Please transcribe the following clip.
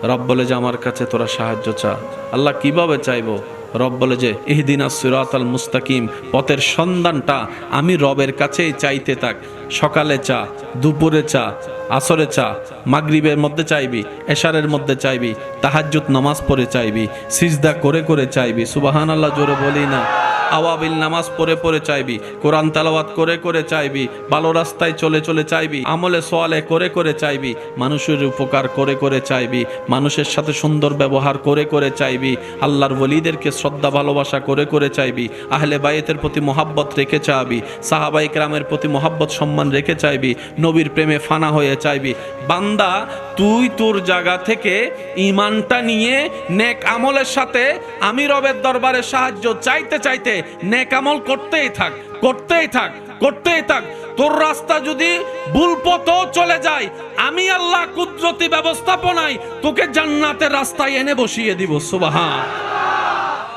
রব বলে যে আমার কাছে তোরা সাহায্য চা। আল্লাহ কিভাবে চাইবো? রব বলে যে ইহদিনাস সিরাতাল মুস্তাকিম, পথের সন্ধানটা আমি রবের কাছেই চাইতে থাক। সকালে চা, দুপুরে চা, আসরে চা, মাগরিবের মধ্যে চাইবি, এশারের মধ্যে চাইবি, তাহাজ্জুদ নামাজ পড়ে চাইবি, সিজদা করে করে চাইবি। সুবহানাল্লাহ জোরে বলি না? আওয়াবিল নামাজ পড়ে পড়ে চাইবি, কোরআন তেলাওয়াত করে করে চাইবি, ভালো রাস্তায় চলে চলে চাইবি, আমলে সোয়ালে করে করে চাইবি, মানুষের উপকার করে করে চাইবি, মানুষের সাথে সুন্দর ব্যবহার করে করে চাইবি, আল্লাহর ওলিদেরকে শ্রদ্ধা ভালোবাসা করে করে চাইবি, আহলে বাইতের প্রতি মহাব্বত রেখে চাইবি, সাহাবাই কেরামের প্রতি মহাব্বত সম্মান রেখে চাইবি, নবীর প্রেমে ফানা হয়ে চাইবি। বান্দা, তুই তোর জায়গা থেকে ঈমানটা নিয়ে নেক আমলের সাথে আমি রবের দরবারে সাহায্য চাইতে চাইতে নেক আমল করতেই থাক, করতেই থাক, করতেই থাক। তোর রাস্তা যদি ভুল পথও চলে যায়, আমি আল্লাহ কুদরতি ব্যবস্থাপনায় তোকে জান্নাতের রাস্তায় এনে বসিয়ে দিব। সুবহান।